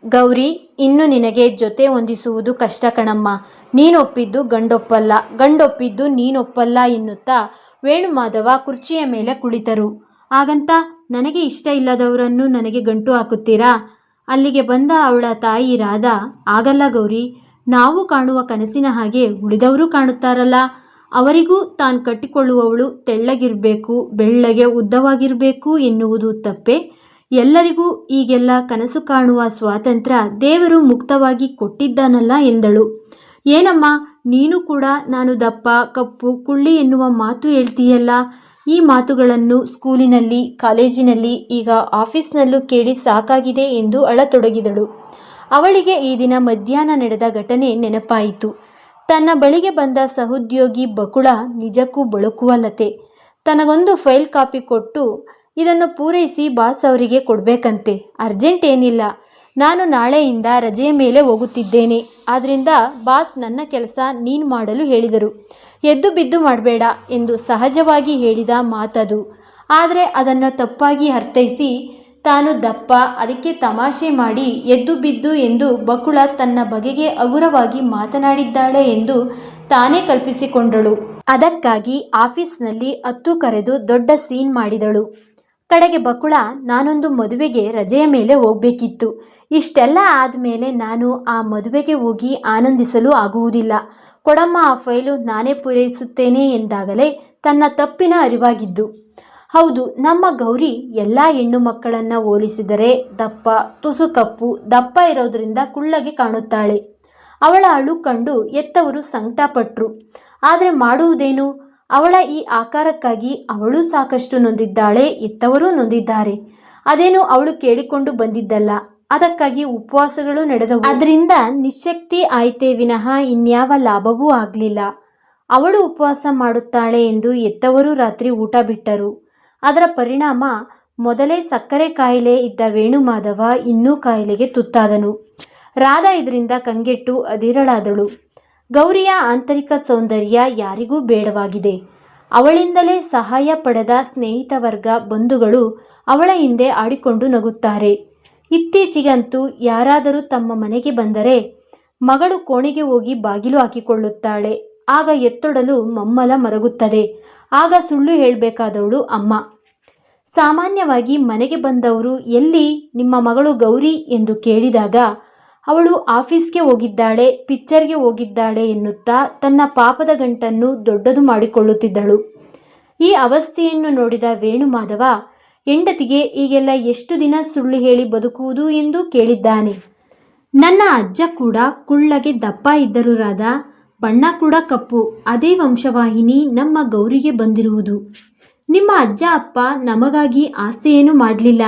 ಗೌರಿ, ಇನ್ನು ನಿನಗೆ ಜೊತೆ ಹೊಂದಿಸುವುದು ಕಷ್ಟ ಕಣಮ್ಮ. ನೀನೊಪ್ಪಿದ್ದು ಗಂಡೊಪ್ಪಲ್ಲ, ಗಂಡೊಪ್ಪಿದ್ದು ನೀನೊಪ್ಪಲ್ಲ ಎನ್ನುತ್ತಾ ವೇಣುಮಾಧವ ಕುರ್ಚಿಯ ಮೇಲೆ ಕುಳಿತರು. ಹಾಗಂತ ನನಗೆ ಇಷ್ಟ ಇಲ್ಲದವರನ್ನು ನನಗೆ ಗಂಟು ಹಾಕುತ್ತೀರಾ? ಅಲ್ಲಿಗೆ ಬಂದ ಅವಳ ತಾಯಿ ರಾಧಾ, ಆಗಲ್ಲ ಗೌರಿ, ನಾವು ಕಾಣುವ ಕನಸಿನ ಹಾಗೆ ಉಳಿದವರು ಕಾಣುತ್ತಾರಲ್ಲ, ಅವರಿಗೂ ತಾನು ಕಟ್ಟಿಕೊಳ್ಳುವವಳು ತೆಳ್ಳಗಿರಬೇಕು, ಬೆಳ್ಳಗೆ, ಉದ್ದವಾಗಿರಬೇಕು ಎನ್ನುವುದು ತಪ್ಪೆ? ಎಲ್ಲರಿಗೂ ಈಗೆಲ್ಲ ಕನಸು ಕಾಣುವ ಸ್ವಾತಂತ್ರ್ಯ ದೇವರು ಮುಕ್ತವಾಗಿ ಕೊಟ್ಟಿದ್ದಾನಲ್ಲ ಎಂದಳು. ಏನಮ್ಮ, ನೀನು ಕೂಡ ನಾನು ದಪ್ಪ, ಕಪ್ಪು, ಕುಳ್ಳಿ ಎನ್ನುವ ಮಾತು ಹೇಳ್ತೀಯಲ್ಲ? ಈ ಮಾತುಗಳನ್ನು ಸ್ಕೂಲಿನಲ್ಲಿ, ಕಾಲೇಜಿನಲ್ಲಿ, ಈಗ ಆಫೀಸ್ನಲ್ಲೂ ಕೇಳಿ ಸಾಕಾಗಿದೆ ಎಂದು ಅಳತೊಡಗಿದಳು. ಅವಳಿಗೆ ಈ ದಿನ ಮಧ್ಯಾಹ್ನ ನಡೆದ ಘಟನೆ ನೆನಪಾಯಿತು. ತನ್ನ ಬಳಿಗೆ ಬಂದ ಸಹೋದ್ಯೋಗಿ ಬಕುಳ ನಿಜಕ್ಕೂ ಬಳುಕುವ ಲತೆ. ತನಗೊಂದು ಫೈಲ್ ಕಾಪಿ ಕೊಟ್ಟು, ಇದನ್ನು ಪೂರೈಸಿ ಬಾಸ್ ಅವರಿಗೆ ಕೊಡಬೇಕಂತೆ. ಅರ್ಜೆಂಟ್ ಏನಿಲ್ಲ, ನಾನು ನಾಳೆಯಿಂದ ರಜೆಯ ಮೇಲೆ ಹೋಗುತ್ತಿದ್ದೇನೆ, ಆದ್ದರಿಂದ ಬಾಸ್ ನನ್ನ ಕೆಲಸ ನೀನು ಮಾಡಲು ಹೇಳಿದರು, ಎದ್ದು ಬಿದ್ದು ಮಾಡಬೇಡ ಎಂದು ಸಹಜವಾಗಿ ಹೇಳಿದ ಮಾತದು. ಆದರೆ ಅದನ್ನು ತಪ್ಪಾಗಿ ಅರ್ಥೈಸಿ ತಾನು ದಪ್ಪ, ಅದಕ್ಕೆ ತಮಾಷೆ ಮಾಡಿ ಎದ್ದು ಬಿದ್ದು ಎಂದು ಬಕುಳ ತನ್ನ ಬಗೆಗೆ ಹಗುರವಾಗಿ ಮಾತನಾಡಿದ್ದಾಳೆ ಎಂದು ತಾನೇ ಕಲ್ಪಿಸಿಕೊಂಡಳು. ಅದಕ್ಕಾಗಿ ಆಫೀಸ್ನಲ್ಲಿ ಹತ್ತು ಕರೆದು ದೊಡ್ಡ ಸೀನ್ ಮಾಡಿದಳು. ಕಡೆಗೆ ಬಕುಳ, ನಾನೊಂದು ಮದುವೆಗೆ ರಜೆಯ ಮೇಲೆ ಹೋಗಬೇಕಿತ್ತು. ಇಷ್ಟೆಲ್ಲ ಆದಮೇಲೆ ನಾನು ಆ ಮದುವೆಗೆ ಹೋಗಿ ಆನಂದಿಸಲು ಆಗುವುದಿಲ್ಲ. ಕೊಡಮ್ಮ ಆ ಫೈಲು, ನಾನೇ ಪೂರೈಸುತ್ತೇನೆ ಎಂದಾಗಲೇ ತನ್ನ ತಪ್ಪಿನ ಅರಿವಾಗಿದ್ದು. ಹೌದು, ನಮ್ಮ ಗೌರಿ ಎಲ್ಲ ಹೆಣ್ಣು ಮಕ್ಕಳನ್ನು ಹೋಲಿಸಿದರೆ ದಪ್ಪ, ತುಸು ಕಪ್ಪು, ದಪ್ಪ ಇರೋದರಿಂದ ಕುಳ್ಳಗೆ ಕಾಣುತ್ತಾಳೆ. ಅವಳ ಅಳು ಕಂಡು ಎತ್ತವರು ಸಂಕಟಪಟ್ಟರು. ಆದರೆ ಮಾಡುವುದೇನು? ಅವಳ ಈ ಆಕಾರಕ್ಕಾಗಿ ಅವಳು ಸಾಕಷ್ಟು ನೊಂದಿದ್ದಾಳೆ, ಎತ್ತವರೂ ನೊಂದಿದ್ದಾರೆ. ಅದೇನು ಅವಳು ಕೇಳಿಕೊಂಡು ಬಂದಿದ್ದಲ್ಲ, ಅದಕ್ಕಾಗಿ ಉಪವಾಸಗಳು ನಡೆದವು. ಅದರಿಂದ ನಿಶ್ಶಕ್ತಿ ಆಯಿತೇ ವಿನಃ ಇನ್ಯಾವ ಲಾಭವೂ ಆಗಲಿಲ್ಲ. ಅವಳು ಉಪವಾಸ ಮಾಡುತ್ತಾಳೆ ಎಂದು ಎತ್ತವರು ರಾತ್ರಿ ಊಟ ಬಿಟ್ಟರು. ಅದರ ಪರಿಣಾಮ ಮೊದಲೇ ಸಕ್ಕರೆ ಕಾಯಿಲೆ ಇದ್ದ ವೇಣುಮಾಧವ ಇನ್ನೂ ಕಾಯಿಲೆಗೆ ತುತ್ತಾದನು. ರಾಧಾ ಇದರಿಂದ ಕಂಗೆಟ್ಟು ಅಧೀರಳಾದಳು. ಗೌರಿಯ ಆಂತರಿಕ ಸೌಂದರ್ಯ ಯಾರಿಗೂ ಬೇಡವಾಗಿದೆ. ಅವಳಿಂದಲೇ ಸಹಾಯ ಪಡೆದ ಸ್ನೇಹಿತ ವರ್ಗ, ಬಂಧುಗಳು ಅವಳ ಹಿಂದೆ ಆಡಿಕೊಂಡು ನಗುತ್ತಾರೆ. ಇತ್ತೀಚೆಗಂತೂ ಯಾರಾದರೂ ತಮ್ಮ ಮನೆಗೆ ಬಂದರೆ ಮಗಳು ಕೋಣೆಗೆ ಹೋಗಿ ಬಾಗಿಲು ಹಾಕಿಕೊಳ್ಳುತ್ತಾಳೆ. ಆಗ ಎತ್ತೊಡಲು ಮಮ್ಮಲ ಮರಗುತ್ತದೆ. ಆಗ ಸುಳ್ಳು ಹೇಳಬೇಕಾದವಳು ಅಮ್ಮ. ಸಾಮಾನ್ಯವಾಗಿ ಮನೆಗೆ ಬಂದವರು, ಎಲ್ಲಿ ನಿಮ್ಮ ಮಗಳು ಗೌರಿ ಎಂದು ಕೇಳಿದಾಗ ಅವಳು ಆಫೀಸ್ಗೆ ಹೋಗಿದ್ದಾಳೆ, ಪಿಕ್ಚರ್ಗೆ ಹೋಗಿದ್ದಾಳೆ ಎನ್ನುತ್ತಾ ತನ್ನ ಪಾಪದ ಗಂಟನ್ನು ದೊಡ್ಡದು ಮಾಡಿಕೊಳ್ಳುತ್ತಿದ್ದಳು. ಈ ಅವಸ್ಥೆಯನ್ನು ನೋಡಿದ ವೇಣುಮಾಧವ ಹೆಂಡತಿಗೆ ಈಗೆಲ್ಲ ಎಷ್ಟು ದಿನ ಸುಳ್ಳು ಹೇಳಿ ಬದುಕುವುದು ಎಂದು ಕೇಳಿದ್ದಾನೆ. ನನ್ನ ಅಜ್ಜ ಕೂಡ ಕುಳ್ಳಗೆ ದಪ್ಪ ಇದ್ದರು ರಾಧಾ, ಬಣ್ಣ ಕೂಡ ಕಪ್ಪು. ಅದೇ ವಂಶವಾಹಿನಿ ನಮ್ಮ ಗೌರಿಗೆ ಬಂದಿರುವುದು. ನಿಮ್ಮ ಅಜ್ಜ ಅಪ್ಪ ನಮಗಾಗಿ ಆಸ್ತಿಯೇನು ಮಾಡಲಿಲ್ಲ,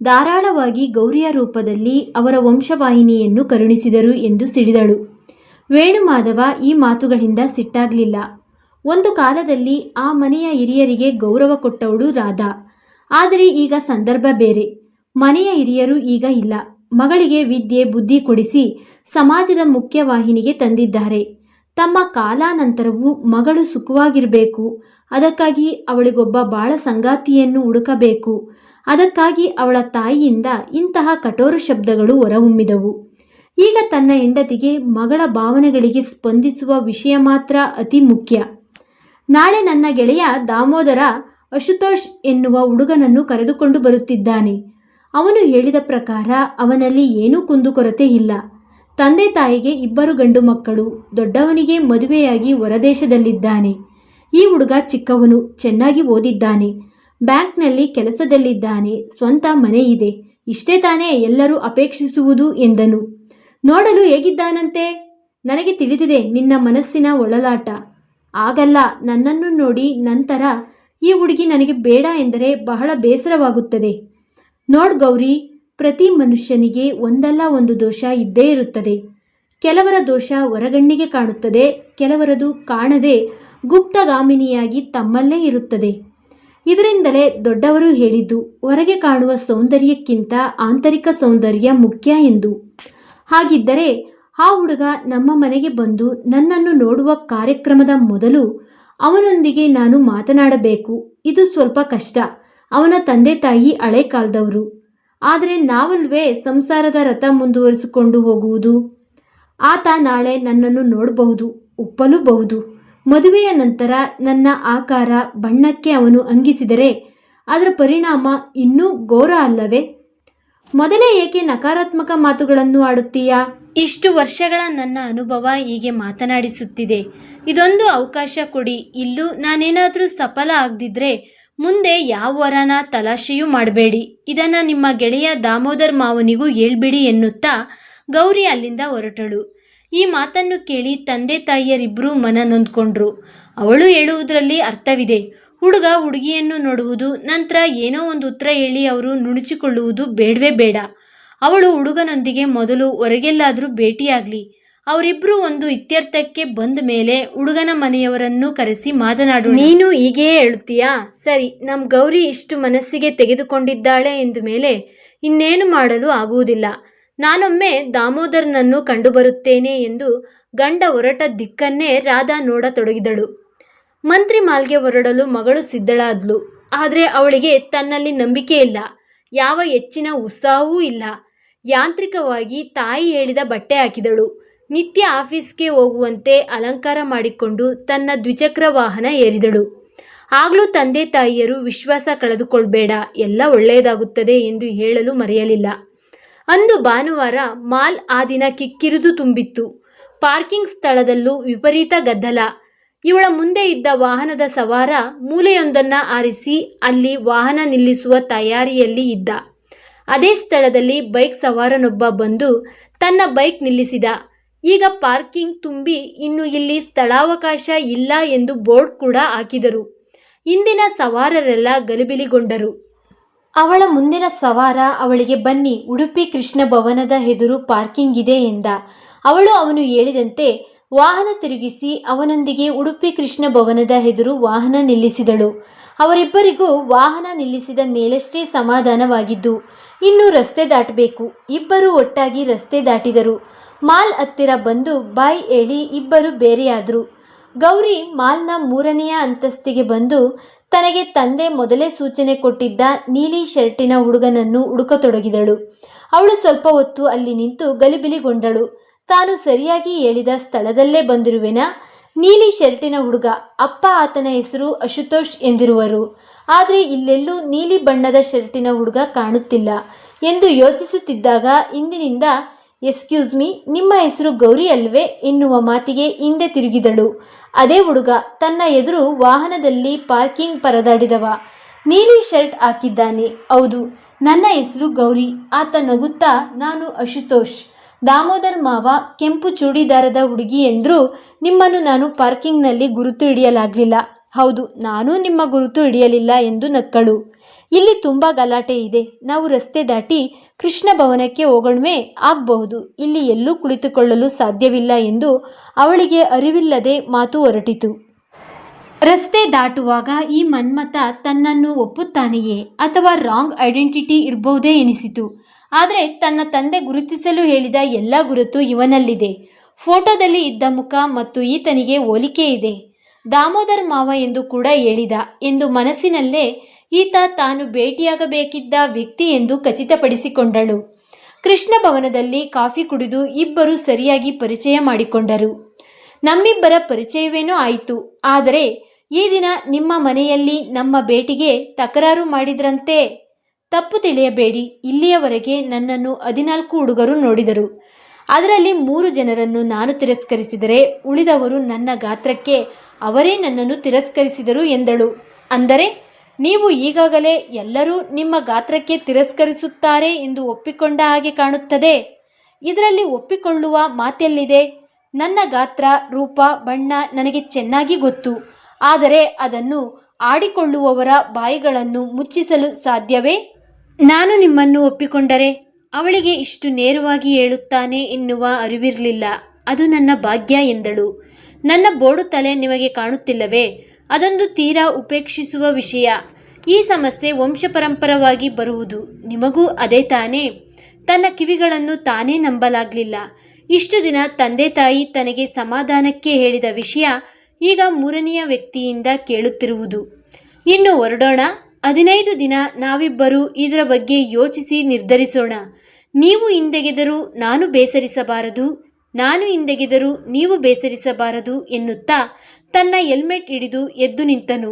ಧಾರಾಳವಾಗಿ ಗೌರಿಯ ರೂಪದಲ್ಲಿ ಅವರ ವಂಶವಾಹಿನಿಯನ್ನು ಕರುಣಿಸಿದರು ಎಂದು ಸಿಡಿದಳು. ವೇಣುಮಾಧವ ಈ ಮಾತುಗಳಿಂದ ಸಿಟ್ಟಾಗಲಿಲ್ಲ. ಒಂದು ಕಾಲದಲ್ಲಿ ಆ ಮನೆಯ ಹಿರಿಯರಿಗೆ ಗೌರವ ಕೊಟ್ಟವಳು ರಾಧಾ. ಆದರೆ ಈಗ ಸಂದರ್ಭ ಬೇರೆ. ಮನೆಯ ಹಿರಿಯರು ಈಗ ಇಲ್ಲ. ಮಗಳಿಗೆ ವಿದ್ಯೆ ಬುದ್ಧಿ ಕೊಡಿಸಿ ಸಮಾಜದ ಮುಖ್ಯವಾಹಿನಿಗೆ ತಂದಿದ್ದಾರೆ. ತಮ್ಮ ಕಾಲಾನಂತರವೂ ಮಗಳು ಸುಖವಾಗಿರಬೇಕು, ಅದಕ್ಕಾಗಿ ಅವಳಿಗೊಬ್ಬ ಬಾಳ ಸಂಗಾತಿಯನ್ನು ಹುಡುಕಬೇಕು. ಅದಕ್ಕಾಗಿ ಅವಳ ತಾಯಿಯಿಂದ ಇಂತಹ ಕಠೋರ ಶಬ್ದಗಳು ಹೊರಹೊಮ್ಮಿದವು. ಈಗ ತನ್ನ ಹೆಂಡತಿಗೆ ಮಗಳ ಭಾವನೆಗಳಿಗೆ ಸ್ಪಂದಿಸುವ ವಿಷಯ ಮಾತ್ರ ಅತಿ ಮುಖ್ಯ. ನಾಳೆ ನನ್ನ ಗೆಳೆಯ ದಾಮೋದರ ಅಶುತೋಷ್ ಎನ್ನುವ ಹುಡುಗನನ್ನು ಕರೆದುಕೊಂಡು ಬರುತ್ತಿದ್ದಾನೆ. ಅವನು ಹೇಳಿದ ಪ್ರಕಾರ ಅವನಲ್ಲಿ ಏನೂ ಕುಂದುಕೊರತೆ ಇಲ್ಲ. ತಂದೆ ತಾಯಿಗೆ 2 ಗಂಡು ಮಕ್ಕಳು. ದೊಡ್ಡವನಿಗೆ ಮದುವೆಯಾಗಿ ಹೊರದೇಶದಲ್ಲಿದ್ದಾನೆ. ಈ ಹುಡುಗ ಚಿಕ್ಕವನು, ಚೆನ್ನಾಗಿ ಓದಿದ್ದಾನೆ, ಬ್ಯಾಂಕ್ನಲ್ಲಿ ಕೆಲಸದಲ್ಲಿದ್ದಾನೆ, ಸ್ವಂತ ಮನೆ ಇದೆ. ಇಷ್ಟೇ ತಾನೇ ಎಲ್ಲರೂ ಅಪೇಕ್ಷಿಸುವುದು ಎಂದನು. ನೋಡಲು ಹೇಗಿದ್ದಾನಂತೆ? ನನಗೆ ತಿಳಿದಿದೆ ನಿನ್ನ ಮನಸ್ಸಿನ ಒಳಲಾಟ. ಆಗಲ್ಲ, ನನ್ನನ್ನು ನೋಡಿ ನಂತರ ಈ ಹುಡುಗಿ ನನಗೆ ಬೇಡ ಎಂದರೆ ಬಹಳ ಬೇಸರವಾಗುತ್ತದೆ. ನೋಡ್ ಗೌರಿ, ಪ್ರತಿ ಮನುಷ್ಯನಿಗೆ ಒಂದಲ್ಲ ಒಂದು ದೋಷ ಇದ್ದೇ ಇರುತ್ತದೆ. ಕೆಲವರ ದೋಷ ಹೊರಗಣ್ಣಿಗೆ ಕಾಣುತ್ತದೆ, ಕೆಲವರದು ಕಾಣದೆ ಗುಪ್ತಗಾಮಿನಿಯಾಗಿ ತಮ್ಮಲ್ಲೇ ಇರುತ್ತದೆ. ಇದರಿಂದಲೇ ದೊಡ್ಡವರು ಹೇಳಿದ್ದು, ಹೊರಗೆ ಕಾಣುವ ಸೌಂದರ್ಯಕ್ಕಿಂತ ಆಂತರಿಕ ಸೌಂದರ್ಯ ಮುಖ್ಯ ಎಂದು. ಹಾಗಿದ್ದರೆ ಆ ಹುಡುಗ ನಮ್ಮ ಮನೆಗೆ ಬಂದು ನನ್ನನ್ನು ನೋಡುವ ಕಾರ್ಯಕ್ರಮದ ಮೊದಲು ಅವನೊಂದಿಗೆ ನಾನು ಮಾತನಾಡಬೇಕು. ಇದು ಸ್ವಲ್ಪ ಕಷ್ಟ. ಅವನ ತಂದೆ ತಾಯಿ ಹಳೆ ಕಾಲದವರು. ಆದರೆ ನಾವಲ್ವೇ ಸಂಸಾರದ ರಥ ಮುಂದುವರಿಸಿಕೊಂಡು ಹೋಗುವುದು. ಆತ ನಾಳೆ ನನ್ನನ್ನು ನೋಡಬಹುದು, ಒಪ್ಪಲೂಬಹುದು. ಮದುವೆಯ ನಂತರ ನನ್ನ ಆಕಾರ ಬಣ್ಣಕ್ಕೆ ಅವನು ಅಂಗಿಸಿದರೆ ಅದರ ಪರಿಣಾಮ ಇನ್ನೂ ಘೋರ ಅಲ್ಲವೇ? ಮೊದಲೇ ಏಕೆ ನಕಾರಾತ್ಮಕ ಮಾತುಗಳನ್ನು ಆಡುತ್ತೀಯಾ? ಇಷ್ಟು ವರ್ಷಗಳ ನನ್ನ ಅನುಭವ ಹೀಗೆ ಮಾತನಾಡಿಸುತ್ತಿದೆ. ಇದೊಂದು ಅವಕಾಶ ಕೊಡಿ. ಇಲ್ಲೂ ನಾನೇನಾದರೂ ಸಫಲ ಆಗದಿದ್ರೆ ಮುಂದೆ ಯಾವ ವರನ ತಲಾಶೆಯೂ ಮಾಡಬೇಡಿ. ಇದನ್ನು ನಿಮ್ಮ ಗೆಳೆಯ ದಾಮೋದರ್ ಮಾವನಿಗೂ ಹೇಳ್ಬಿಡಿ ಎನ್ನುತ್ತಾ ಗೌರಿ ಅಲ್ಲಿಂದ ಹೊರಟಳು. ಈ ಮಾತನ್ನು ಕೇಳಿ ತಂದೆ ತಾಯಿಯರಿಬ್ಬರೂ ಮನ ನೊಂದ್ಕೊಂಡ್ರು. ಅವಳು ಹೇಳುವುದರಲ್ಲಿ ಅರ್ಥವಿದೆ. ಹುಡುಗ ಹುಡುಗಿಯನ್ನು ನೋಡುವುದು, ನಂತರ ಏನೋ ಒಂದು ಉತ್ತರ ಹೇಳಿ ಅವರು ನುಣುಚಿಕೊಳ್ಳುವುದು ಬೇಡವೇ ಬೇಡ. ಅವಳು ಹುಡುಗನೊಂದಿಗೆ ಮೊದಲು ಹೊರಗೆಲ್ಲಾದರೂ ಭೇಟಿಯಾಗಲಿ. ಅವರಿಬ್ಬರು ಒಂದು ಇತ್ಯರ್ಥಕ್ಕೆ ಬಂದ ಮೇಲೆ ಹುಡುಗನ ಮನೆಯವರನ್ನು ಕರೆಸಿ ಮಾತನಾಡೋಣ. ನೀನು ಹೀಗೆಯೇ ಹೇಳುತ್ತೀಯಾ? ಸರಿ, ನಮ್ಮ ಗೌರಿ ಇಷ್ಟು ಮನಸ್ಸಿಗೆ ತೆಗೆದುಕೊಂಡಿದ್ದಾಳೆ ಎಂದ ಮೇಲೆ ಇನ್ನೇನು ಮಾಡಲು ಆಗುವುದಿಲ್ಲ. ನಾನೊಮ್ಮೆ ದಾಮೋದರನನ್ನು ಕಂಡುಬರುತ್ತೇನೆ ಎಂದು ಗಂಡ ಹೊರಟ ದಿಕ್ಕನ್ನೇ ರಾಧಾ ನೋಡತೊಡಗಿದಳು. ಮಂತ್ರಿ ಮಾಲ್ಗೆ ಹೊರಡಲು ಮಗಳು ಸಿದ್ಧಳಾದ್ಲು. ಆದರೆ ಅವಳಿಗೆ ತನ್ನಲ್ಲಿ ನಂಬಿಕೆ ಇಲ್ಲ, ಯಾವ ಹೆಚ್ಚಿನ ಉತ್ಸಾಹವೂ ಇಲ್ಲ. ಯಾಂತ್ರಿಕವಾಗಿ ತಾಯಿ ಹೇಳಿದ ಬಟ್ಟೆ ಹಾಕಿದಳು. ನಿತ್ಯ ಆಫೀಸ್ಗೆ ಹೋಗುವಂತೆ ಅಲಂಕಾರ ಮಾಡಿಕೊಂಡು ತನ್ನ ದ್ವಿಚಕ್ರ ವಾಹನ ಏರಿದಳು. ಆಗಲೂ ತಂದೆ ತಾಯಿಯರು ವಿಶ್ವಾಸ ಕಳೆದುಕೊಳ್ಬೇಡ, ಎಲ್ಲ ಒಳ್ಳೆಯದಾಗುತ್ತದೆ ಎಂದು ಹೇಳಲು ಮರೆಯಲಿಲ್ಲ. ಅಂದು ಭಾನುವಾರ. ಮಾಲ್ ಆ ದಿನ ಕಿಕ್ಕಿರಿದು ತುಂಬಿತ್ತು. ಪಾರ್ಕಿಂಗ್ ಸ್ಥಳದಲ್ಲೂ ವಿಪರೀತ ಗದ್ದಲ. ಇವಳ ಮುಂದೆ ಇದ್ದ ವಾಹನದ ಸವಾರ ಮೂಲೆಯೊಂದನ್ನು ಆರಿಸಿ ಅಲ್ಲಿ ವಾಹನ ನಿಲ್ಲಿಸುವ ತಯಾರಿಯಲ್ಲಿ ಇದ್ದ. ಅದೇ ಸ್ಥಳದಲ್ಲಿ ಬೈಕ್ ಸವಾರನೊಬ್ಬ ಬಂದು ತನ್ನ ಬೈಕ್ ನಿಲ್ಲಿಸಿದ. ಈಗ ಪಾರ್ಕಿಂಗ್ ತುಂಬಿ ಇನ್ನು ಇಲ್ಲಿ ಸ್ಥಳಾವಕಾಶ ಇಲ್ಲ ಎಂದು ಬೋರ್ಡ್ ಕೂಡ ಹಾಕಿದರು. ಇಂದಿನ ಸವಾರರೆಲ್ಲ ಗಲಿಬಿಲಿಗೊಂಡರು. ಅವಳ ಮುಂದಿನ ಸವಾರ ಅವಳಿಗೆ ಬನ್ನಿ, ಉಡುಪಿ ಕೃಷ್ಣ ಭವನದ ಎದುರು ಪಾರ್ಕಿಂಗ್ ಇದೆ ಎಂದ. ಅವಳು ಅವನು ಹೇಳಿದಂತೆ ವಾಹನ ತಿರುಗಿಸಿ ಅವನೊಂದಿಗೆ ಉಡುಪಿ ಕೃಷ್ಣ ಭವನದ ಎದುರು ವಾಹನ ನಿಲ್ಲಿಸಿದಳು. ಅವರಿಬ್ಬರಿಗೂ ವಾಹನ ನಿಲ್ಲಿಸಿದ ಮೇಲಷ್ಟೇ ಸಮಾಧಾನವಾಗಿದ್ದು, ಇನ್ನು ರಸ್ತೆ ದಾಟಬೇಕು. ಇಬ್ಬರು ಒಟ್ಟಾಗಿ ರಸ್ತೆ ದಾಟಿದರು. ಮಾಲ್ ಹತ್ತಿರ ಬಂದು ಬಾಯ್ ಹೇಳಿ ಇಬ್ಬರು ಬೇರೆಯಾದರು. ಗೌರಿ ಮಾಲ್ನ 3ನೆಯ ಅಂತಸ್ತಿಗೆ ಬಂದು ತನಗೆ ತಂದೆ ಮೊದಲೇ ಸೂಚನೆ ಕೊಟ್ಟಿದ್ದ ನೀಲಿ ಶರ್ಟಿನ ಹುಡುಗನನ್ನು ಹುಡುಕತೊಡಗಿದಳು. ಅವಳು ಸ್ವಲ್ಪ ಹೊತ್ತು ಅಲ್ಲಿ ನಿಂತು ಗಲಿಬಿಲಿಗೊಂಡಳು. ತಾನು ಸರಿಯಾಗಿ ಹೇಳಿದ ಸ್ಥಳದಲ್ಲೇ ಬಂದಿರುವೆನಾ? ನೀಲಿ ಶರ್ಟಿನ ಹುಡುಗ, ಅಪ್ಪ ಆತನ ಹೆಸರು ಅಶುತೋಷ್ ಎಂದಿರುವರು. ಆದರೆ ಇಲ್ಲೆಲ್ಲೂ ನೀಲಿ ಬಣ್ಣದ ಶರ್ಟಿನ ಹುಡುಗ ಕಾಣುತ್ತಿಲ್ಲ ಎಂದು ಯೋಚಿಸುತ್ತಿದ್ದಾಗ ಇಂದಿನಿಂದ ಎಕ್ಸ್ಕ್ಯೂಸ್ ಮೀ, ನಿಮ್ಮ ಹೆಸರು ಗೌರಿ ಅಲ್ವೇ ಎನ್ನುವ ಮಾತಿಗೆ ಹಿಂದೆ ತಿರುಗಿದಳು. ಅದೇ ಹುಡುಗ ತನ್ನ ಎದುರು ವಾಹನದಲ್ಲಿ ಪಾರ್ಕಿಂಗ್ ಪರದಾಡಿದವ. ನೀಲಿ ಶರ್ಟ್ ಹಾಕಿದ್ದಾನೆ. ಹೌದು, ನನ್ನ ಹೆಸರು ಗೌರಿ. ಆತ ನಗುತ್ತಾ, ನಾನು ಅಶುತೋಷ್, ದಾಮೋದರ್ ಮಾವ. ಕೆಂಪು ಚೂಡಿದಾರದ ಹುಡುಗಿ ಎಂದರೂ ನಿಮ್ಮನ್ನು ನಾನು ಪಾರ್ಕಿಂಗ್ನಲ್ಲಿ ಗುರುತು ಹಿಡಿಯಲಾಗಲಿಲ್ಲ. ಹೌದು, ನಾನೂ ನಿಮ್ಮ ಗುರುತು ಹಿಡಿಯಲಿಲ್ಲ ಎಂದು ನಕ್ಕಳು. ಇಲ್ಲಿ ತುಂಬ ಗಲಾಟೆ ಇದೆ. ನಾವು ರಸ್ತೆ ದಾಟಿ ಕೃಷ್ಣ ಭವನಕ್ಕೆ ಹೋಗೋಣವೇ? ಆಗಬಹುದು. ಇಲ್ಲಿ ಎಲ್ಲೂ ಕುಳಿತುಕೊಳ್ಳಲು ಸಾಧ್ಯವಿಲ್ಲ ಎಂದು ಅವಳಿಗೆ ಅರಿವಿಲ್ಲದೆ ಮಾತು ಹೊರಟಿತು. ರಸ್ತೆ ದಾಟುವಾಗ ಈ ಮನ್ಮಥ ತನ್ನನ್ನು ಒಪ್ಪುತ್ತಾನೆಯೇ ಅಥವಾ ರಾಂಗ್ ಐಡೆಂಟಿಟಿ ಇರಬಹುದೇ ಎನಿಸಿತು. ಆದರೆ ತನ್ನ ತಂದೆ ಗುರುತಿಸಲು ಹೇಳಿದ ಎಲ್ಲ ಗುರುತು ಇವನಲ್ಲಿದೆ. ಫೋಟೋದಲ್ಲಿ ಇದ್ದ ಮುಖ ಮತ್ತು ಈತನಿಗೆ ಹೋಲಿಕೆ ಇದೆ. ದಾಮೋದರ್ ಮಾವ ಎಂದು ಕೂಡ ಹೇಳಿದ ಎಂದು ಮನಸ್ಸಿನಲ್ಲೇ ಈತ ತಾನು ಭೇಟಿಯಾಗಬೇಕಿದ್ದ ವ್ಯಕ್ತಿ ಎಂದು ಖಚಿತಪಡಿಸಿಕೊಂಡಳು. ಕೃಷ್ಣ ಭವನದಲ್ಲಿ ಕಾಫಿ ಕುಡಿದು ಇಬ್ಬರು ಸರಿಯಾಗಿ ಪರಿಚಯ ಮಾಡಿಕೊಂಡರು. ನಮ್ಮಿಬ್ಬರ ಪರಿಚಯವೇನೋ ಆಯಿತು. ಆದರೆ ಈ ದಿನ ನಿಮ್ಮ ಮನೆಯಲ್ಲಿ ನಮ್ಮ ಭೇಟಿಗೆ ತಕರಾರು ಮಾಡಿದ್ರಂತೆ. ತಪ್ಪು ತಿಳಿಯಬೇಡಿ, ಇಲ್ಲಿಯವರೆಗೆ ನನ್ನನ್ನು 14 ಹುಡುಗರು ನೋಡಿದರು. ಅದರಲ್ಲಿ 3 ಜನರನ್ನು ನಾನು ತಿರಸ್ಕರಿಸಿದರೆ ಉಳಿದವರು ನನ್ನ ಗಾತ್ರಕ್ಕೆ ಅವರೇ ನನ್ನನ್ನು ತಿರಸ್ಕರಿಸಿದರು ಎಂದಳು. ಅಂದರೆ ನೀವು ಈಗಾಗಲೇ ಎಲ್ಲರೂ ನಿಮ್ಮ ಗಾತ್ರಕ್ಕೆ ತಿರಸ್ಕರಿಸುತ್ತಾರೆ ಎಂದು ಒಪ್ಪಿಕೊಂಡ ಹಾಗೆ ಕಾಣುತ್ತದೆ. ಇದರಲ್ಲಿ ಒಪ್ಪಿಕೊಳ್ಳುವ ಮಾತೆಲ್ಲಿದೆ? ನನ್ನ ಗಾತ್ರ, ರೂಪ, ಬಣ್ಣ ನನಗೆ ಚೆನ್ನಾಗಿ ಗೊತ್ತು. ಆದರೆ ಅದನ್ನು ಆಡಿಕೊಳ್ಳುವವರ ಬಾಯಿಗಳನ್ನು ಮುಚ್ಚಿಸಲು ಸಾಧ್ಯವೇ? ನಾನು ನಿಮ್ಮನ್ನು ಒಪ್ಪಿಕೊಂಡರೆ ಅವಳಿಗೆ ಇಷ್ಟು ನೇರವಾಗಿ ಹೇಳುತ್ತಾನೆ ಎನ್ನುವ ಅರಿವಿರಲಿಲ್ಲ. ಅದು ನನ್ನ ಭಾಗ್ಯ ಎಂದಳು. ನನ್ನ ಬೋಡು ತಲೆ ನಿಮಗೆ ಕಾಣುತ್ತಿಲ್ಲವೇ? ಅದೊಂದು ತೀರಾ ಉಪೇಕ್ಷಿಸುವ ವಿಷಯ. ಈ ಸಮಸ್ಯೆ ವಂಶಪರಂಪರವಾಗಿ ಬರುವುದು. ನಿಮಗೂ ಅದೇ ತಾನೇ? ತನ್ನ ಕಿವಿಗಳನ್ನು ತಾನೇ ನಂಬಲಾಗಲಿಲ್ಲ. ಇಷ್ಟು ದಿನ ತಂದೆ ತಾಯಿ ತನಗೆ ಸಮಾಧಾನಕ್ಕೆ ಹೇಳಿದ ವಿಷಯ ಈಗ 3ನೆಯ ವ್ಯಕ್ತಿಯಿಂದ ಕೇಳುತ್ತಿರುವುದು. ಇನ್ನು ಹೊರಡೋಣ. 15 ದಿನ ನಾವಿಬ್ಬರು ಇದರ ಬಗ್ಗೆ ಯೋಚಿಸಿ ನಿರ್ಧರಿಸೋಣ. ನೀವು ಹಿಂದೆಗೆದರೂ ನಾನು ಬೇಸರಿಸಬಾರದು, ನಾನು ಹಿಂದೆಗೆದರೂ ನೀವು ಬೇಸರಿಸಬಾರದು ಎನ್ನುತ್ತಾ ತನ್ನ ಹೆಲ್ಮೆಟ್ ಹಿಡಿದು ಎದ್ದು ನಿಂತನು.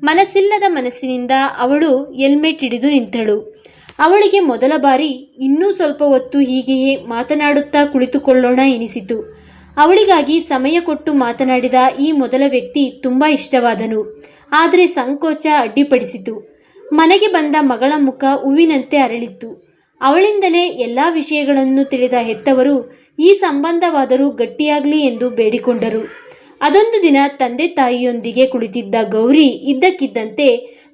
ಮನಸ್ಸಿಲ್ಲದ ಮನಸ್ಸಿನಿಂದ ಅವಳು ಹೆಲ್ಮೆಟ್ ಹಿಡಿದು ನಿಂತಳು. ಅವಳಿಗೆ ಮೊದಲ ಬಾರಿ ಇನ್ನೂ ಸ್ವಲ್ಪ ಹೊತ್ತು ಹೀಗೆಯೇ ಮಾತನಾಡುತ್ತಾ ಕುಳಿತುಕೊಳ್ಳೋಣ ಎನಿಸಿತು. ಅವಳಿಗಾಗಿ ಸಮಯ ಕೊಟ್ಟು ಮಾತನಾಡಿದ ಈ ಮೊದಲ ವ್ಯಕ್ತಿ ತುಂಬ ಇಷ್ಟವಾದನು. ಆದರೆ ಸಂಕೋಚ ಅಡ್ಡಿಪಡಿಸಿತು. ಮನೆಗೆ ಬಂದ ಮಗಳ ಮುಖ ಹೂವಿನಂತೆ ಅರಳಿತ್ತು. ಅವಳಿಂದಲೇ ಎಲ್ಲ ವಿಷಯಗಳನ್ನು ತಿಳಿದ ಹೆತ್ತವರು ಈ ಸಂಬಂಧವಾದರೂ ಗಟ್ಟಿಯಾಗಲಿ ಎಂದು ಬೇಡಿಕೊಂಡರು. ಅದೊಂದು ದಿನ ತಂದೆ ತಾಯಿಯೊಂದಿಗೆ ಕುಳಿತಿದ್ದ ಗೌರಿ ಇದ್ದಕ್ಕಿದ್ದಂತೆ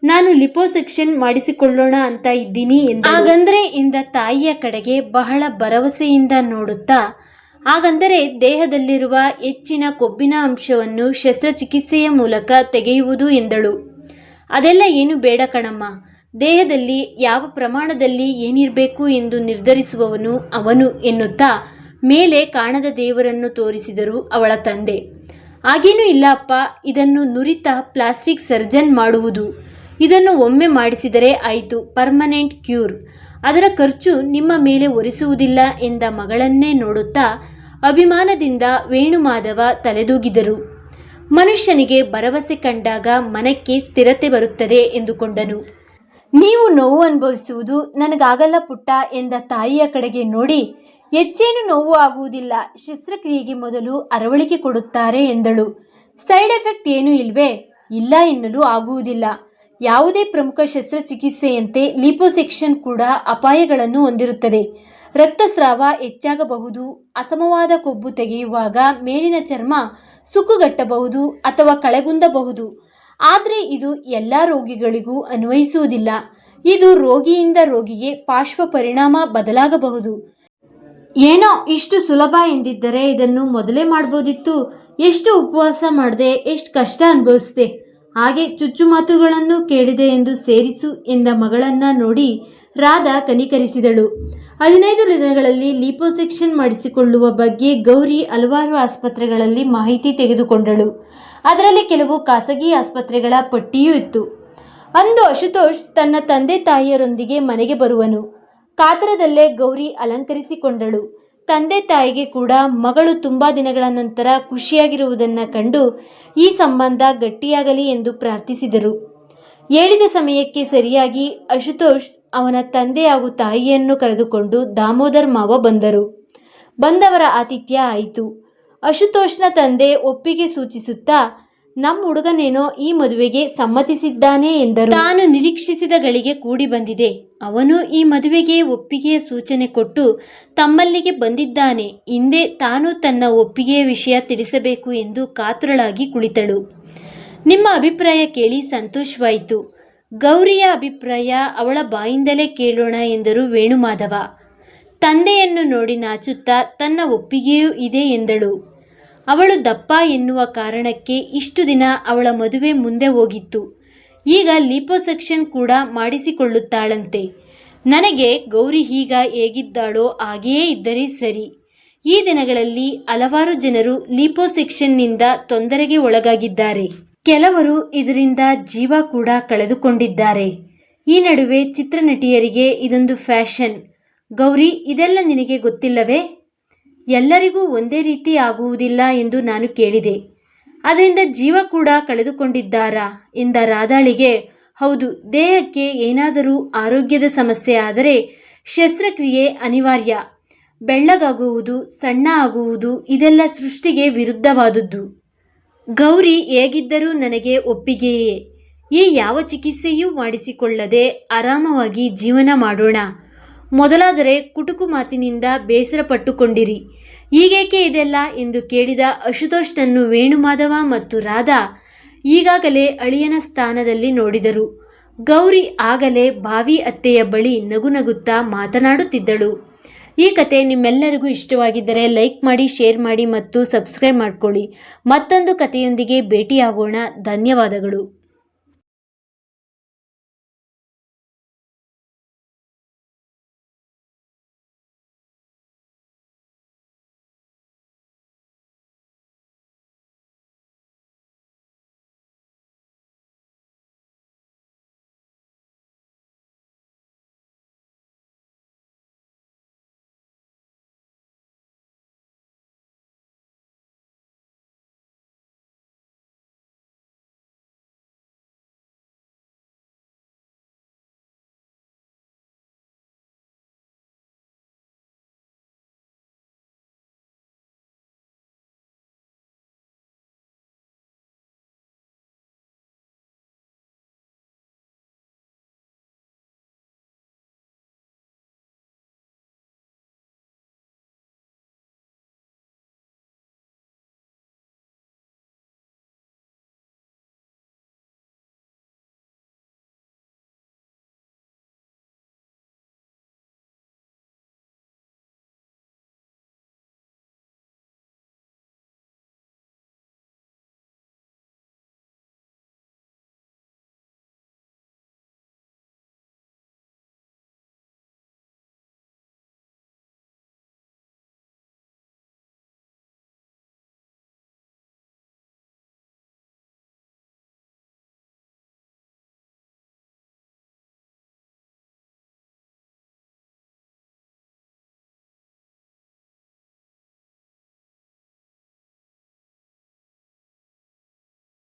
ನಾನು ಲಿಪೋಸೆಕ್ಷನ್ ಮಾಡಿಸಿಕೊಳ್ಳೋಣ ಅಂತ ಇದ್ದೀನಿ ಎಂದು. ಹಾಗಂದ್ರೆ ಎಂದ ತಾಯಿಯ ಕಡೆಗೆ ಬಹಳ ಭರವಸೆಯಿಂದ ನೋಡುತ್ತಾ, ಹಾಗಂದರೆ ದೇಹದಲ್ಲಿರುವ ಹೆಚ್ಚಿನ ಕೊಬ್ಬಿನ ಅಂಶವನ್ನು ಶಸ್ತ್ರಚಿಕಿತ್ಸೆಯ ಮೂಲಕ ತೆಗೆಯುವುದು ಎಂದಳು. ಅದೆಲ್ಲ ಏನು ಬೇಡ ಕಣಮ್ಮ, ದೇಹದಲ್ಲಿ ಯಾವ ಪ್ರಮಾಣದಲ್ಲಿ ಏನಿರಬೇಕು ಎಂದು ನಿರ್ಧರಿಸುವವನು ಅವನು ಎನ್ನುತ್ತಾ ಮೇಲೆ ಕಾಣದ ದೇವರನ್ನು ತೋರಿಸಿದರು ಅವಳ ತಂದೆ. ಹಾಗೇನೂ ಇಲ್ಲ ಅಪ್ಪ, ಇದನ್ನು ನುರಿತ ಪ್ಲಾಸ್ಟಿಕ್ ಸರ್ಜನ್ ಮಾಡುವುದು. ಇದನ್ನು ಒಮ್ಮೆ ಮಾಡಿಸಿದರೆ ಆಯಿತು, ಪರ್ಮನೆಂಟ್ ಕ್ಯೂರ್. ಅದರ ಖರ್ಚು ನಿಮ್ಮ ಮೇಲೆ ಹೊರಿಸುವುದಿಲ್ಲ ಎಂದ ಮಗಳನ್ನೇ ನೋಡುತ್ತಾ ಅಭಿಮಾನದಿಂದ ವೇಣುಮಾಧವ ತಲೆದೂಗಿದರು. ಮನುಷ್ಯನಿಗೆ ಭರವಸೆ ಕಂಡಾಗ ಮನಕ್ಕೆ ಸ್ಥಿರತೆ ಬರುತ್ತದೆ ಎಂದುಕೊಂಡನು. ನೀವು ನೋವು ಅನುಭವಿಸುವುದು ನನಗಾಗಲ್ಲ ಪುಟ್ಟ ಎಂದ ತಾಯಿಯ ಕಡೆಗೆ ನೋಡಿ, ಹೆಚ್ಚೇನು ನೋವು ಆಗುವುದಿಲ್ಲ, ಶಸ್ತ್ರಕ್ರಿಯೆಗೆ ಮೊದಲು ಅರವಳಿಕೆ ಕೊಡುತ್ತಾರೆ ಎಂದಳು. ಸೈಡ್ ಎಫೆಕ್ಟ್ ಏನೂ ಇಲ್ವೇ? ಇಲ್ಲ ಎನ್ನಲು ಆಗುವುದಿಲ್ಲ. ಯಾವುದೇ ಪ್ರಮುಖ ಶಸ್ತ್ರಚಿಕಿತ್ಸೆಯಂತೆ ಲಿಪೋಸೆಕ್ಷನ್ ಕೂಡ ಅಪಾಯಗಳನ್ನು ಹೊಂದಿರುತ್ತದೆ. ರಕ್ತಸ್ರಾವ ಹೆಚ್ಚಾಗಬಹುದು, ಅಸಮವಾದ ಕೊಬ್ಬು ತೆಗೆಯುವಾಗ ಮೇಲಿನ ಚರ್ಮ ಸುಕ್ಕುಗಟ್ಟಬಹುದು ಅಥವಾ ಕಳೆಗುಂದಬಹುದು. ಆದರೆ ಇದು ಎಲ್ಲ ರೋಗಿಗಳಿಗೂ ಅನ್ವಯಿಸುವುದಿಲ್ಲ. ಇದು ರೋಗಿಯಿಂದ ರೋಗಿಗೆ ಪಾರ್ಶ್ವ ಪರಿಣಾಮ ಬದಲಾಗಬಹುದು. ಏನೋ ಇಷ್ಟು ಸುಲಭ ಎಂದಿದ್ದರೆ ಇದನ್ನು ಮೊದಲೇ ಮಾಡ್ಬೋದಿತ್ತು. ಎಷ್ಟು ಉಪವಾಸ ಮಾಡಿದೆ, ಎಷ್ಟು ಕಷ್ಟ ಅನುಭವಿಸಿದೆ, ಹಾಗೆ ಚುಚ್ಚುಮಾತುಗಳನ್ನು ಕೇಳಿದೆ ಎಂದು ಸೇರಿಸು ಎಂದ ಮಗಳನ್ನ ನೋಡಿ ರಾಧಾ ಕನಿಕರಿಸಿದಳು. 15 ದಿನಗಳಲ್ಲಿ ಲಿಪೋಸೆಕ್ಷನ್ ಮಾಡಿಸಿಕೊಳ್ಳುವ ಬಗ್ಗೆ ಗೌರಿ ಹಲವಾರು ಆಸ್ಪತ್ರೆಗಳಲ್ಲಿ ಮಾಹಿತಿ ತೆಗೆದುಕೊಂಡಳು. ಅದರಲ್ಲಿ ಕೆಲವು ಖಾಸಗಿ ಆಸ್ಪತ್ರೆಗಳ ಪಟ್ಟಿಯೂ ಇತ್ತು. ಅಂದು ಅಶುತೋಷ್ ತನ್ನ ತಂದೆ ತಾಯಿಯರೊಂದಿಗೆ ಮನೆಗೆ ಬರುವನು. ಕಾತರದಲ್ಲೇ ಗೌರಿ ಅಲಂಕರಿಸಿಕೊಂಡಳು. ತಂದೆ ತಾಯಿಗೆ ಕೂಡ ಮಗಳು ತುಂಬ ದಿನಗಳ ನಂತರ ಖುಷಿಯಾಗಿರುವುದನ್ನು ಕಂಡು ಈ ಸಂಬಂಧ ಗಟ್ಟಿಯಾಗಲಿ ಎಂದು ಪ್ರಾರ್ಥಿಸಿದರು. ಹೇಳಿದ ಸಮಯಕ್ಕೆ ಸರಿಯಾಗಿ ಅಶುತೋಷ್ ಅವನ ತಂದೆ ಹಾಗೂ ತಾಯಿಯನ್ನು ಕರೆದುಕೊಂಡು ದಾಮೋದರ್ ಮಾವ ಬಂದರು. ಬಂದವರ ಆತಿಥ್ಯ ಆಯಿತು. ಅಶುತೋಷ್ನ ತಂದೆ ಒಪ್ಪಿಗೆ ಸೂಚಿಸುತ್ತಾ, ನಮ್ಮ ಹುಡುಗನೇನೋ ಈ ಮದುವೆಗೆ ಸಮ್ಮತಿಸಿದ್ದಾನೆ ಎಂದರು. ತಾನು ನಿರೀಕ್ಷಿಸಿದ ಗಳಿಗೆ ಕೂಡಿ ಬಂದಿದೆ. ಅವನು ಈ ಮದುವೆಗೆ ಒಪ್ಪಿಗೆಯ ಸೂಚನೆ ಕೊಟ್ಟು ತಮ್ಮಲ್ಲಿಗೆ ಬಂದಿದ್ದಾನೆ. ಹಿಂದೆ ತಾನು ತನ್ನ ಒಪ್ಪಿಗೆಯ ವಿಷಯ ತಿಳಿಸಬೇಕು ಎಂದು ಕಾತುರಳಾಗಿ ಕುಳಿತಳು. ನಿಮ್ಮ ಅಭಿಪ್ರಾಯ ಕೇಳಿ ಸಂತೋಷವಾಯಿತು. ಗೌರಿಯ ಅಭಿಪ್ರಾಯ ಅವಳ ಬಾಯಿಂದಲೇ ಕೇಳೋಣ ಎಂದರು ವೇಣುಮಾಧವ. ತಂದೆಯನ್ನು ನೋಡಿ ನಾಚುತ್ತಾ ತನ್ನ ಒಪ್ಪಿಗೆಯೂ ಇದೆ ಎಂದಳು. ಅವಳು ದಪ್ಪ ಎನ್ನುವ ಕಾರಣಕ್ಕೆ ಇಷ್ಟು ದಿನ ಅವಳ ಮದುವೆ ಮುಂದೆ ಹೋಗಿತ್ತು. ಈಗ ಲಿಪೋಸೆಕ್ಷನ್ ಕೂಡ ಮಾಡಿಸಿಕೊಳ್ಳುತ್ತಾಳಂತೆ. ನನಗೆ ಗೌರಿ ಈಗ ಹೇಗಿದ್ದಾಳೋ ಹಾಗೆಯೇ ಇದ್ದರೆ ಸರಿ. ಈ ದಿನಗಳಲ್ಲಿ ಹಲವಾರು ಜನರು ಲಿಪೋಸೆಕ್ಷನ್ನಿಂದ ತೊಂದರೆಗೆ ಒಳಗಾಗಿದ್ದಾರೆ. ಕೆಲವರು ಇದರಿಂದ ಜೀವ ಕೂಡ ಕಳೆದುಕೊಂಡಿದ್ದಾರೆ. ಈ ನಡುವೆ ಚಿತ್ರನಟಿಯರಿಗೆ ಇದೊಂದು ಫ್ಯಾಷನ್. ಗೌರಿ, ಇದೆಲ್ಲ ನಿನಗೆ ಗೊತ್ತಿಲ್ಲವೇ? ಎಲ್ಲರಿಗೂ ಒಂದೇ ರೀತಿ ಆಗುವುದಿಲ್ಲ ಎಂದು ನಾನು ಕೇಳಿದೆ. ಅದರಿಂದ ಜೀವ ಕೂಡ ಕಳೆದುಕೊಂಡಿದ್ದಾರಾ ಎಂದ ರಾಧಾಳಿಗೆ, ಹೌದು, ದೇಹಕ್ಕೆ ಏನಾದರೂ ಆರೋಗ್ಯದ ಸಮಸ್ಯೆ ಆದರೆ ಶಸ್ತ್ರಕ್ರಿಯೆ ಅನಿವಾರ್ಯ. ಬೆಳ್ಳಗಾಗುವುದು, ಸಣ್ಣ ಆಗುವುದು ಇದೆಲ್ಲ ಸೃಷ್ಟಿಗೆ ವಿರುದ್ಧವಾದುದು. ಗೌರಿ ಹೇಗಿದ್ದರೂ ನನಗೆ ಒಪ್ಪಿಗೆಯೇ. ಈ ಯಾವ ಚಿಕಿತ್ಸೆಯೂ ಮಾಡಿಸಿಕೊಳ್ಳದೆ ಆರಾಮವಾಗಿ ಜೀವನ ಮಾಡೋಣ. ಮೊದಲಾದರೆ ಕುಟುಕು ಮಾತಿನಿಂದ ಬೇಸರ ಪಟ್ಟುಕೊಂಡಿರಿ. ಈಗೇಕೆ ಇದೆಲ್ಲ ಎಂದು ಕೇಳಿದ ಅಶುತೋಷ್ನನ್ನು ವೇಣುಮಾಧವ ಮತ್ತು ರಾಧಾ ಈಗಾಗಲೇ ಅಳಿಯನ ಸ್ಥಾನದಲ್ಲಿ ನೋಡಿದರು. ಗೌರಿ ಆಗಲೇ ಭಾವಿ ಅತ್ತೆಯ ಬಳಿ ನಗುನಗುತ್ತಾ ಮಾತನಾಡುತ್ತಿದ್ದಳು. ಈ ಕತೆ ನಿಮ್ಮೆಲ್ಲರಿಗೂ ಇಷ್ಟವಾಗಿದ್ದರೆ ಲೈಕ್ ಮಾಡಿ, ಶೇರ್ ಮಾಡಿ ಮತ್ತು ಸಬ್ಸ್ಕ್ರೈಬ್ ಮಾಡಿಕೊಳ್ಳಿ. ಮತ್ತೊಂದು ಕಥೆಯೊಂದಿಗೆ ಭೇಟಿಯಾಗೋಣ. ಧನ್ಯವಾದಗಳು.